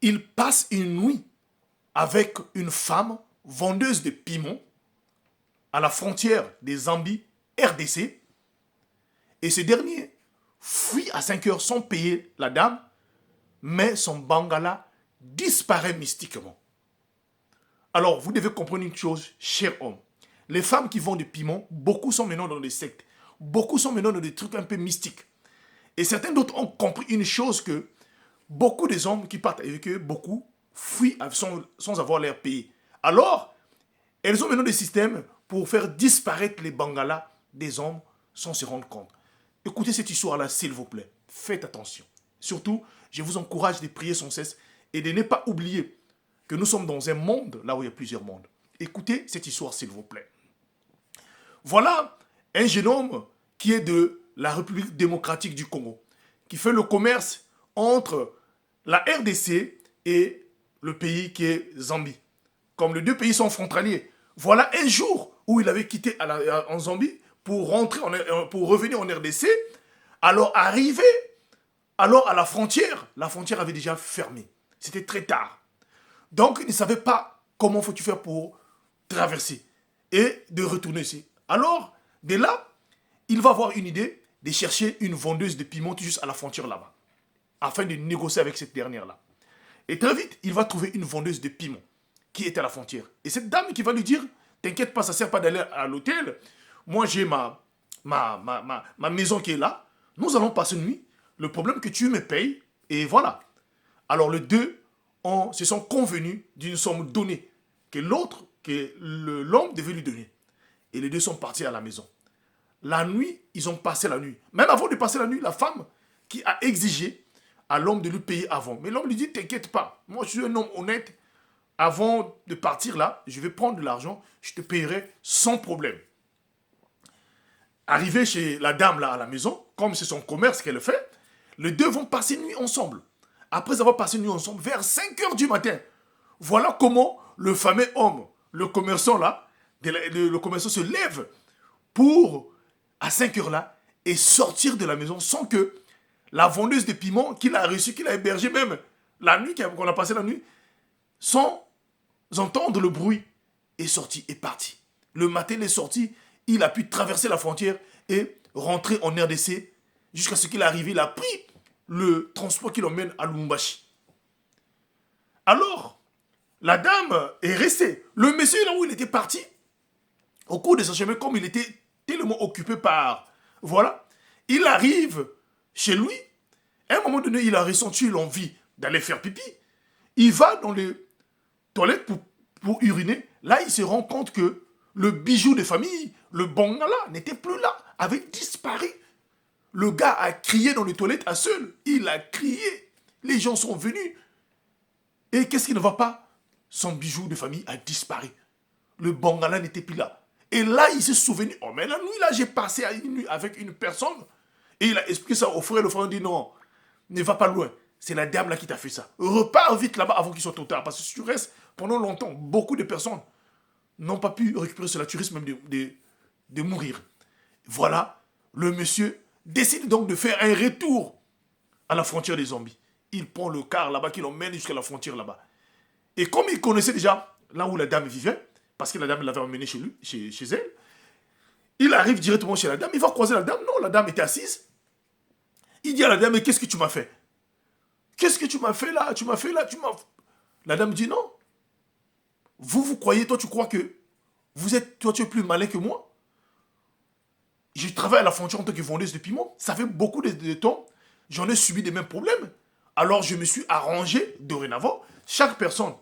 il passe une nuit avec une femme vendeuse de piment à la frontière des Zambie, RDC, et ce dernier fuit à 5 heures sans payer la dame, mais son bangala disparaît mystiquement. Alors, vous devez comprendre une chose, cher homme. Les femmes qui vendent du piment, beaucoup sont maintenant dans des sectes. Beaucoup sont maintenant dans des trucs un peu mystiques. Et certains d'autres ont compris une chose que beaucoup des hommes qui partent avec eux, beaucoup fuient sans avoir l'air payé. Alors, elles ont maintenant des systèmes pour faire disparaître les bangalas des hommes sans se rendre compte. Écoutez cette histoire-là, s'il vous plaît. Faites attention. Surtout, je vous encourage de prier sans cesse et de ne pas oublier que nous sommes dans un monde là où il y a plusieurs mondes. Écoutez cette histoire, s'il vous plaît. Voilà un jeune homme qui est de la République démocratique du Congo, qui fait le commerce entre la RDC et le pays qui est Zambie. Comme les deux pays sont frontaliers. Voilà un jour où il avait quitté en Zambie pour revenir en RDC. Alors arrivé à la frontière avait déjà fermé. C'était très tard. Donc il ne savait pas comment faut-il faire pour traverser et de retourner ici. Alors, de là, il va avoir une idée de chercher une vendeuse de piment juste à la frontière là-bas, afin de négocier avec cette dernière-là. Et très vite, il va trouver une vendeuse de piment qui est à la frontière. Et cette dame qui va lui dire, t'inquiète pas, ça ne sert pas d'aller à l'hôtel. Moi, j'ai ma maison qui est là. Nous allons passer une nuit. Le problème que tu me payes, et voilà. Alors les deux se sont convenus d'une somme donnée que l'homme devait lui donner. Et les deux sont partis à la maison. La nuit, ils ont passé la nuit. Même avant de passer la nuit, la femme qui a exigé à l'homme de lui payer avant. Mais l'homme lui dit, t'inquiète pas, moi je suis un homme honnête. Avant de partir là, je vais prendre de l'argent, je te payerai sans problème. Arrivé chez la dame là à la maison, comme c'est son commerce qu'elle fait, les deux vont passer une nuit ensemble. Après avoir passé une nuit ensemble, vers 5 heures du matin, voilà comment le fameux homme, le commerçant là, le commerçant se lève pour, à 5 heures là, et sortir de la maison sans que la vendeuse de piment qu'il a reçue, qu'il a hébergée même la nuit, qu'on a passé la nuit, sans entendre le bruit, est sorti, est parti. Le matin, il est sorti, il a pu traverser la frontière et rentrer en RDC jusqu'à ce qu'il est arrivé. Il a pris le transport qui l'emmène à Lubumbashi. Alors, la dame est restée. Le monsieur, là où il était parti, au cours de son chemin, comme il était tellement occupé par... Voilà, il arrive chez lui. À un moment donné, il a ressenti l'envie d'aller faire pipi. Il va dans les toilettes pour uriner. Là, il se rend compte que le bijou de famille, le bangala, n'était plus là, avait disparu. Le gars a crié dans les toilettes à seul. Il a crié. Les gens sont venus. Et qu'est-ce qui ne va pas? Son bijou de famille a disparu. Le bangala n'était plus là. Et là, il s'est souvenu. Oh, mais la nuit, là, j'ai passé une nuit avec une personne. Et il a expliqué ça au frère. Le frère dit non, ne va pas loin. C'est la dame là qui t'a fait ça. Repars vite là-bas avant qu'il soit trop tard. Parce que si tu restes pendant longtemps, beaucoup de personnes n'ont pas pu récupérer cela. Tu risques même de mourir. Voilà, le monsieur décide donc de faire un retour à la frontière des zombies. Il prend le car là-bas qui l'emmène jusqu'à la frontière là-bas. Et comme il connaissait déjà là où la dame vivait, parce que la dame l'avait emmené chez lui, chez elle, il arrive directement chez la dame, il va croiser la dame. Non, la dame était assise. Il dit à la dame, mais qu'est-ce que tu m'as fait? Qu'est-ce que tu m'as fait là? Tu m'as fait là, tu m'as... La dame dit non. Vous croyez, toi tu crois que toi tu es plus malin que moi? Je travaille à la frontière en tant que vendeuse de piment. Ça fait beaucoup de temps. J'en ai subi les mêmes problèmes. Alors je me suis arrangé dorénavant. Chaque personne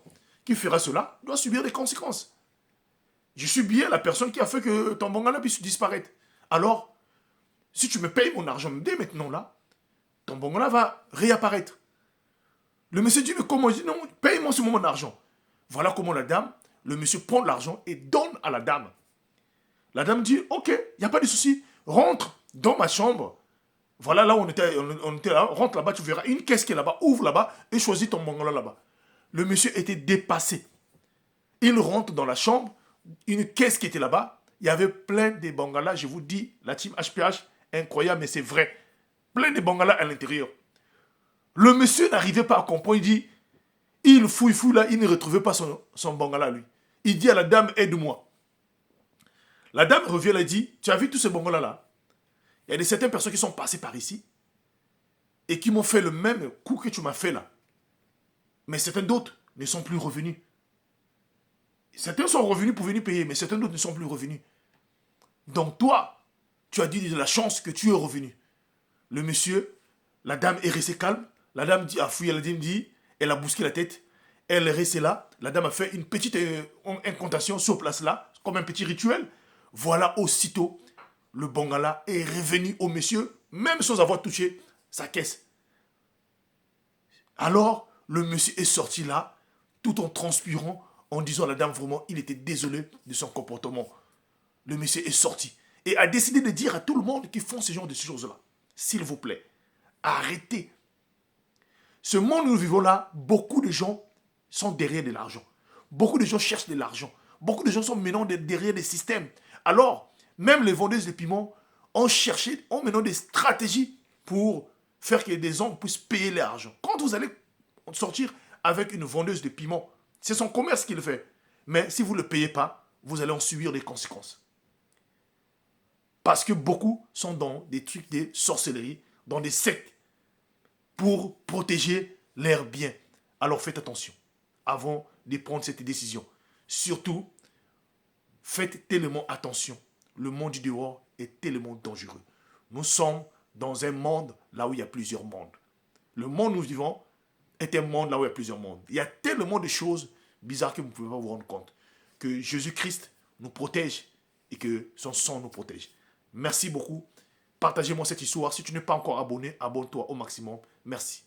qui fera cela doit subir des conséquences. Je suis bien la personne qui a fait que ton bangala puisse disparaître. Alors, si tu me payes mon argent dès maintenant là, ton bangala va réapparaître. Le monsieur dit, mais comment? Je dis, non, paye-moi sur mon argent. Voilà comment le monsieur prend l'argent et donne à la dame. La dame dit, ok, il n'y a pas de souci, rentre dans ma chambre. Voilà là où on était là, rentre là-bas, tu verras une caisse qui est là-bas, ouvre là-bas et choisis ton bangala là-bas. Le monsieur était dépassé. Il rentre dans la chambre, une caisse qui était là-bas, il y avait plein de bangalas, je vous dis, la team HPH, incroyable, mais c'est vrai. Plein de bangalas à l'intérieur. Le monsieur n'arrivait pas à comprendre, Il fouille, fouille là, il ne retrouvait pas son bangala, lui. Il dit à la dame, aide-moi. La dame revient, elle dit, tu as vu tous ces bangalas là? Il y a certaines personnes qui sont passées par ici et qui m'ont fait le même coup que tu m'as fait là. Mais certains d'autres ne sont plus revenus. Certains sont revenus pour venir payer, mais certains d'autres ne sont plus revenus. Donc toi, tu as dit de la chance que tu es revenu. Le monsieur, la dame est restée calme. La dame a fouillé, elle a bousqué la tête. Elle est restée là. La dame a fait une petite incantation sur place là, comme un petit rituel. Voilà, aussitôt, le bangala est revenu au monsieur, même sans avoir touché sa caisse. Alors, le monsieur est sorti là, tout en transpirant, en disant à la dame vraiment, il était désolé de son comportement. Le monsieur est sorti et a décidé de dire à tout le monde qui font ce genre de choses-là, s'il vous plaît, arrêtez. Ce monde où nous vivons là, beaucoup de gens sont derrière de l'argent. Beaucoup de gens cherchent de l'argent. Beaucoup de gens sont maintenant derrière des systèmes. Alors, même les vendeuses de piments ont maintenant des stratégies pour faire que des hommes puissent payer l'argent. Quand vous allez sortir avec une vendeuse de piments, c'est son commerce qui le fait. Mais si vous ne le payez pas, vous allez en subir les conséquences. Parce que beaucoup sont dans des trucs de sorcellerie, dans des sectes, pour protéger leurs biens. Alors faites attention avant de prendre cette décision. Surtout, faites tellement attention. Le monde du dehors est tellement dangereux. Nous sommes dans un monde là où il y a plusieurs mondes. Le monde où nous vivons est un monde là où il y a plusieurs mondes. Il y a tellement de choses bizarres que vous ne pouvez pas vous rendre compte. Que Jésus-Christ nous protège et que son sang nous protège. Merci beaucoup. Partagez-moi cette histoire. Si tu n'es pas encore abonné, abonne-toi au maximum. Merci.